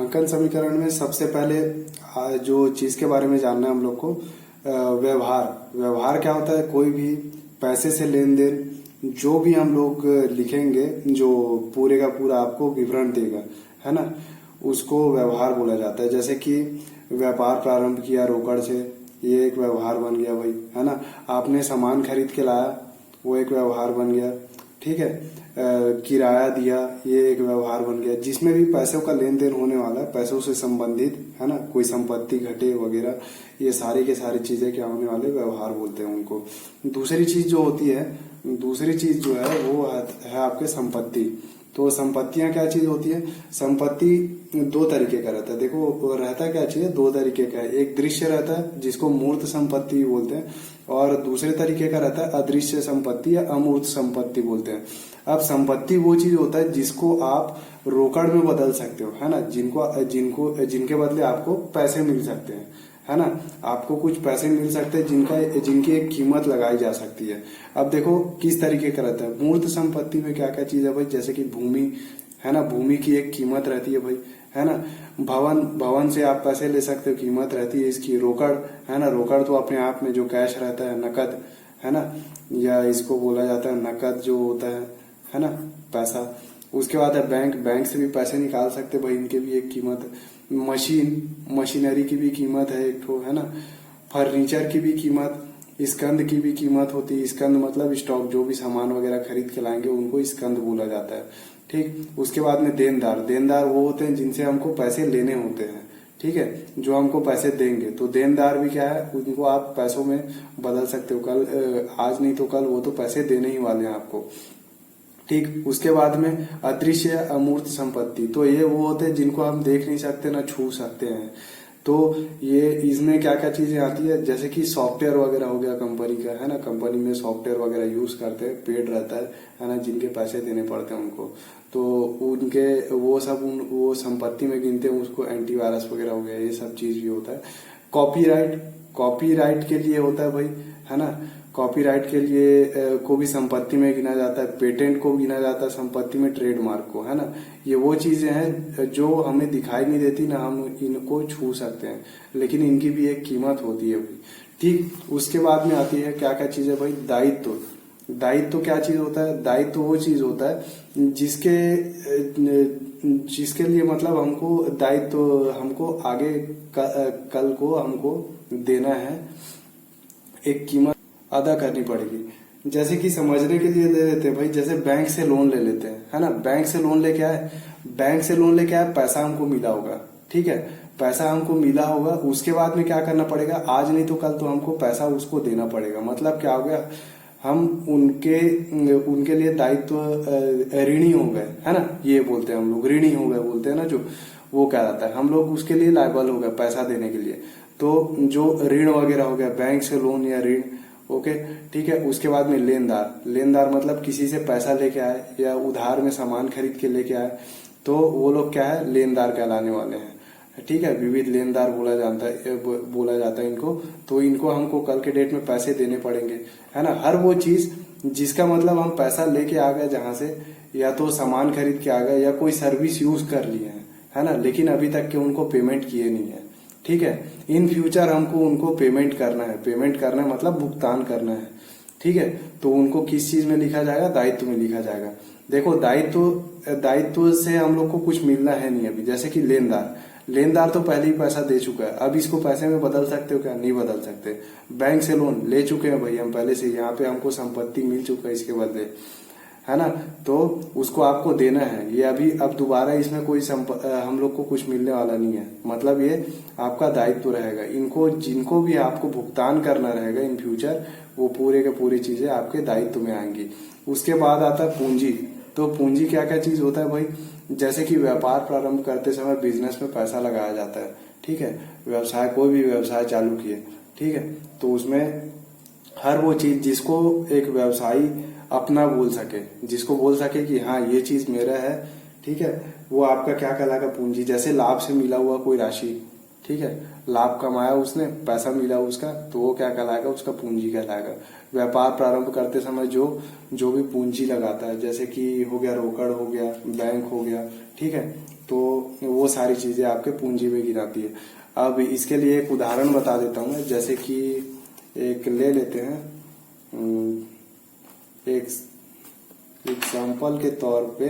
अंकन समीकरण में सबसे पहले जो चीज के बारे में जानना है हम लोग को, व्यवहार। व्यवहार क्या होता है? कोई भी पैसे से लेन देन जो भी हम लोग लिखेंगे, जो पूरे का पूरा आपको विवरण देगा, है ना, उसको व्यवहार बोला जाता है। जैसे कि व्यापार प्रारंभ किया रोकड़ से, ये एक व्यवहार बन गया भाई, है ना। आपने सामान खरीद के लाया, वो एक व्यवहार बन गया, ठीक है। किराया दिया, ये एक व्यवहार बन गया। जिसमें भी पैसों का लेन देन होने वाला है, पैसों से संबंधित, है ना, कोई संपत्ति घटे वगैरह, ये सारी के सारी चीजें क्या होने वाले, व्यवहार बोलते हैं उनको। दूसरी चीज जो होती है, दूसरी चीज जो है वो है आपके संपत्ति। तो संपत्तियां क्या चीज होती है? संपत्ति दो तरीके का रहता है। देखो रहता क्या चीज है, दो तरीके का है। एक दृश्य रहता है जिसको मूर्त संपत्ति बोलते हैं, और दूसरे तरीके का रहता है अदृश्य संपत्ति या अमूर्त संपत्ति बोलते हैं। अब संपत्ति वो चीज होता है जिसको आप रोकड़ में बदल सकते हो, है ना, जिनके बदले आपको पैसे मिल सकते हैं, है ना। आपको कुछ पैसे मिल सकते हैं जिनकी एक कीमत लगाई जा सकती है। अब देखो किस तरीके का रहता है। मूर्त संपत्ति में क्या क्या चीज है भाई? जैसे कि भूमि, है ना, भूमि की एक कीमत रहती है भाई, है ना। भवन से आप पैसे ले सकते हो, कीमत रहती है इसकी। रोकड़, है ना, रोकड़ तो अपने आप में जो कैश रहता है, नकद, है ना, या इसको बोला जाता है नकद जो होता है ना, पैसा। उसके बाद है बैंक, बैंक से भी पैसे निकाल सकते भाई, इनके भी एक कीमत है। मशीनरी की भी कीमत है एक ठो, है ना। फर्नीचर की भी कीमत, स्कंद की भी कीमत होती है। स्कंद मतलब स्टॉक, जो भी सामान वगैरह खरीद के लाएंगे उनको स्कंद बोला जाता है, ठीक। उसके बाद में देनदार, देनदार वो होते हैं जिनसे हमको पैसे लेने होते हैं, ठीक है, जो हमको पैसे देंगे। तो देनदार भी क्या है, उनको आप पैसों में बदल सकते हो। कल आज नहीं तो कल वो तो पैसे देने ही वाले हैं आपको, ठीक। उसके बाद में अदृश्य अमूर्त संपत्ति, तो ये वो होते हैं जिनको हम देख नहीं सकते ना छू सकते हैं। तो ये इसमें क्या क्या चीजें आती है, जैसे कि सॉफ्टवेयर वगैरह हो गया कंपनी का, है ना। कंपनी में सॉफ्टवेयर वगैरह यूज करते हैं, पेड रहता है ना, जिनके पैसे देने पड़ते हैं उनको। तो उनके वो सब वो संपत्ति में गिनते हैं उसको। एंटीवायरस वगैरह हो गया, ये सब चीज भी होता है। कॉपीराइट, कॉपीराइट के लिए होता है भाई, है ना। कॉपीराइट के लिए को भी संपत्ति में गिना जाता है। पेटेंट को गिना जाता है संपत्ति में, ट्रेडमार्क को, है ना। ये वो चीजें हैं जो हमें दिखाई नहीं देती ना, हम इनको छू सकते हैं, लेकिन इनकी भी एक कीमत होती है भाई, ठीक। उसके बाद में आती है क्या क्या चीज है भाई? दायित्व। दायित्व क्या चीज होता है? दायित्व वो चीज होता है जिसके लिए मतलब हमको दायित्व, हमको आगे कल को हमको देना है, एक कीमत अदा करनी पड़ेगी। जैसे कि समझने के लिए ले लेते हैं भाई, जैसे बैंक से लोन ले लेते हैं, है ना। बैंक से लोन लेके आए, बैंक से लोन लेके आए, पैसा हमको मिला होगा, ठीक है, पैसा हमको मिला होगा। उसके बाद में क्या करना पड़ेगा? आज नहीं तो कल तो हमको पैसा उसको देना पड़ेगा। मतलब क्या हो गया, हम उनके लिए दायित्व ऋणी हो गए, है ना, ये बोलते हैं हम लोग, ऋणी हो गए बोलते हैं ना, जो वो क्या रहता है, हम लोग उसके लिए लायबल हो गए पैसा देने के लिए। तो जो ऋण वगैरह हो गया, बैंक से लोन या ऋण, ओके, ठीक है। उसके बाद में लेनदार, लेनदार मतलब किसी से पैसा लेके आए या उधार में सामान खरीद के लेके आए, तो वो लोग क्या है, लेनदार कहलाने वाले हैं, ठीक है। विविध लेनदार बोला जाता है इनको। तो इनको हमको कल के डेट में पैसे देने पड़ेंगे, है ना। हर वो चीज जिसका मतलब हम पैसा लेके आ गए जहां से, या तो सामान खरीद के आ गए या कोई सर्विस यूज कर लिए हैं, है ना, लेकिन अभी तक के उनको पेमेंट किए नहीं है, ठीक है। इन फ्यूचर हमको उनको पेमेंट करना है, पेमेंट करना है मतलब भुगतान करना है, ठीक है। तो उनको किस चीज में लिखा जाएगा? दायित्व में लिखा जाएगा। देखो दायित्व से हम लोग को कुछ मिलना है नहीं अभी। जैसे कि लेनदार, लेनदार तो पहले ही पैसा दे चुका है, अब इसको पैसे में बदल सकते हो क्या? नहीं बदल सकते। बैंक से लोन ले चुके हैं भाई हम पहले से, यहाँ पे हमको संपत्ति मिल चुका है इसके बदले, है ना। तो उसको आपको देना है, ये अभी अब दोबारा इसमें कोई हम लोग को कुछ मिलने वाला नहीं है। मतलब ये आपका दायित्व रहेगा। इनको जिनको भी आपको भुगतान करना रहेगा इन फ्यूचर, वो पूरे के पूरी चीजें आपके दायित्व में आएंगी। उसके बाद आता है पूंजी। तो पूंजी क्या क्या चीज होता है भाई? जैसे कि व्यापार प्रारंभ करते समय बिजनेस में पैसा लगाया जाता है, ठीक है। व्यवसाय, कोई भी व्यवसाय चालू किए, ठीक है, तो उसमें हर वो चीज जिसको एक व्यवसायी अपना बोल सके, जिसको बोल सके कि हाँ ये चीज मेरा है, ठीक है, वो आपका क्या कहलाएगा? पूंजी। जैसे लाभ से मिला हुआ कोई राशि, ठीक है, लाभ कमाया उसने, पैसा मिला उसका, तो वो क्या कहलाएगा? उसका पूंजी कहलाएगा। व्यापार प्रारंभ करते समय जो भी पूंजी लगाता है, जैसे कि हो गया रोकड़, हो गया बैंक, हो गया, ठीक है, तो वो सारी चीजें आपके पूंजी में गिनाती है। अब इसके लिए एक उदाहरण बता देता हूँ मैं, जैसे कि एक ले लेते हैं, एक एग्जाम्पल के तौर पे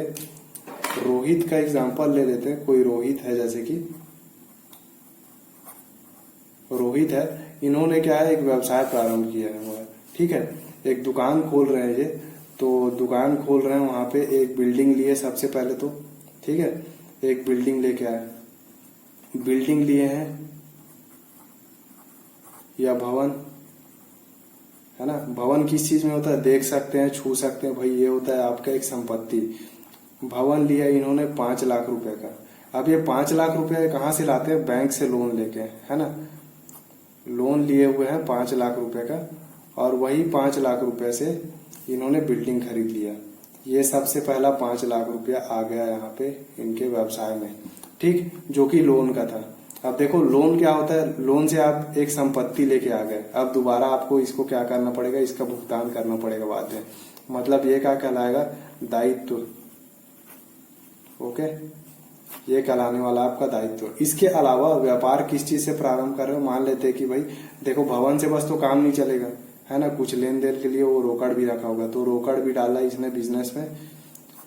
रोहित का एग्जाम्पल ले लेते हैं। कोई रोहित है, जैसे कि रोहित है, इन्होंने क्या है, एक व्यवसाय प्रारंभ किया है, ठीक है, एक दुकान खोल रहे हैं ये। तो दुकान खोल रहे हैं, वहां पे एक बिल्डिंग लिए सबसे पहले तो, ठीक है, एक बिल्डिंग लेके आए, बिल्डिंग लिए हैं या भवन, है ना। भवन किस चीज में होता है, देख सकते हैं, छू सकते हैं, भाई ये होता है आपका एक संपत्ति। भवन लिया इन्होंने 5 लाख रुपए का। अब ये 5 लाख रुपए कहाँ से लाते हैं, बैंक से लोन लेके, है ना, लोन लिए हुए हैं 5 लाख रुपए का, और वही 5 लाख रुपए से इन्होंने बिल्डिंग खरीद लिया। ये सबसे पहला 5 लाख रुपया आ गया यहाँ पे इनके व्यवसाय में, ठीक, जो कि लोन का था। अब देखो लोन क्या होता है, लोन से आप एक संपत्ति लेके आ गए, अब दोबारा आपको इसको क्या करना पड़ेगा, इसका भुगतान करना पड़ेगा बाद में। मतलब ये क्या कहलाएगा, दायित्व, ओके, ये कहलाने वाला आपका दायित्व। इसके अलावा व्यापार किस चीज से प्रारंभ कर रहे हो, मान लेते हैं कि भाई देखो भवन से बस तो काम नहीं चलेगा, है ना, कुछ लेन देन के लिए वो रोकड़ भी रखा होगा, तो रोकड़ भी डाला इसने बिजनेस में,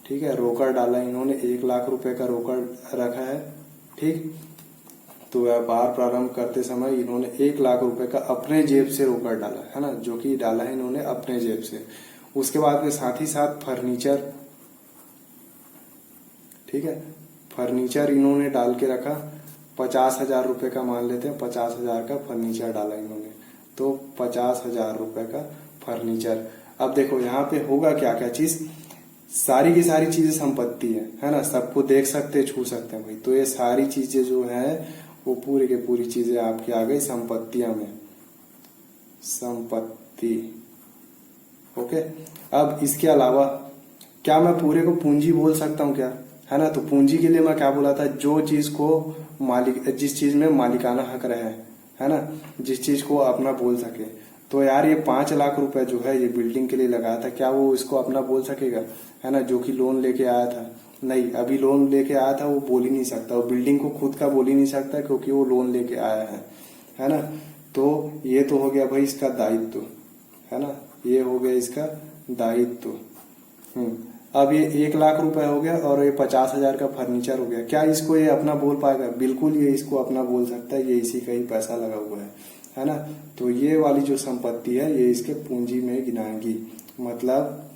ठीक है, रोकड़ डाला इन्होंने, 1 लाख रुपए का रोकड़ रखा है, ठीक। तो व्यापार प्रारंभ करते समय इन्होंने 1 लाख रुपए का अपने जेब से रोकड़ डाला, है ना, जो कि डाला है इन्होंने अपने जेब से। उसके बाद में साथ ही साथ फर्नीचर, ठीक है, फर्नीचर इन्होंने डाल के रखा, 50,000 रुपए का मान लेते हैं, 50,000 का फर्नीचर डाला इन्होंने, तो 50,000 रुपए का फर्नीचर। अब देखो यहाँ पे होगा क्या क्या चीज, सारी की सारी चीजें संपत्ति है ना, सबको देख सकते, छू सकते हैं भाई। तो ये सारी चीजें जो है वो पूरी के पूरी चीजें आपकी आ गई संपत्तियां में, संपत्ति, ओके। अब इसके अलावा क्या मैं पूरे को पूंजी बोल सकता हूँ क्या, है ना। तो पूंजी के लिए मैं क्या बोला था, जो चीज को मालिक, जिस चीज में मालिकाना हक रहे, है ना, जिस चीज को अपना बोल सके। तो यार ये 5 लाख रुपए जो है ये बिल्डिंग के लिए लगाया था, क्या वो इसको अपना बोल सकेगा, है ना, जो कि लोन लेके आया था। नहीं, अभी लोन लेके आया था, वो बोल ही नहीं सकता, वो बिल्डिंग को खुद का बोल ही नहीं सकता, क्योंकि वो लोन लेके आया है ना। तो ये तो हो गया भाई इसका दायित्व, है ना, ये हो गया इसका दायित्व। अब ये 1 लाख रुपए हो गया और ये 50,000 का फर्नीचर हो गया। क्या इसको ये अपना बोल पाएगा, बिल्कुल ये इसको अपना बोल सकता है, ये इसी का ही पैसा लगा हुआ है ना। तो ये वाली जो संपत्ति है ये इसके पूंजी में गिनाएंगी। मतलब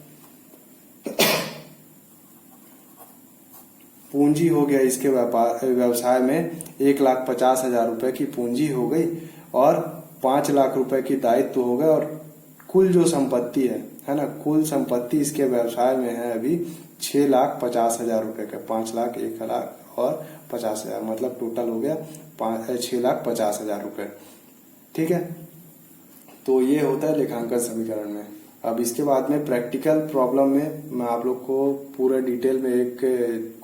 पूंजी हो गया इसके व्यापार व्यवसाय में 1,50,000 रुपए की पूंजी हो गई, और 5 लाख रुपए की दायित्व हो गए, और कुल जो संपत्ति है ना, कुल संपत्ति इसके व्यवसाय में है अभी 6,50,000 रुपए का, 5 लाख, 1 लाख और 50,000, मतलब टोटल हो गया 6,50,000 रुपए, ठीक है। तो ये होता है लेखांकन समीकरण में। अब इसके बाद में प्रैक्टिकल प्रॉब्लम में मैं आप लोग को पूरे डिटेल में एक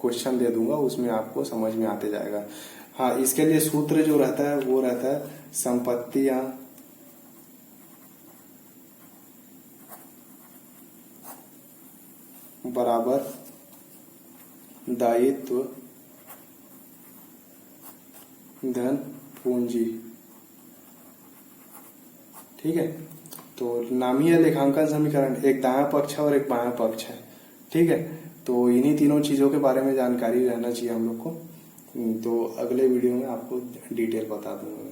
क्वेश्चन दे दूंगा, उसमें आपको समझ में आते जाएगा। हाँ, इसके लिए सूत्र जो रहता है वो रहता है संपत्तियां बराबर दायित्व धन पूंजी, ठीक है। तो नामीय लेखांकन समीकरण, एक दायां पक्ष है और एक बायां पक्ष है, ठीक है। तो इन्हीं तीनों चीजों के बारे में जानकारी रहना चाहिए हम लोग को। तो अगले वीडियो में आपको डिटेल बता दूंगा।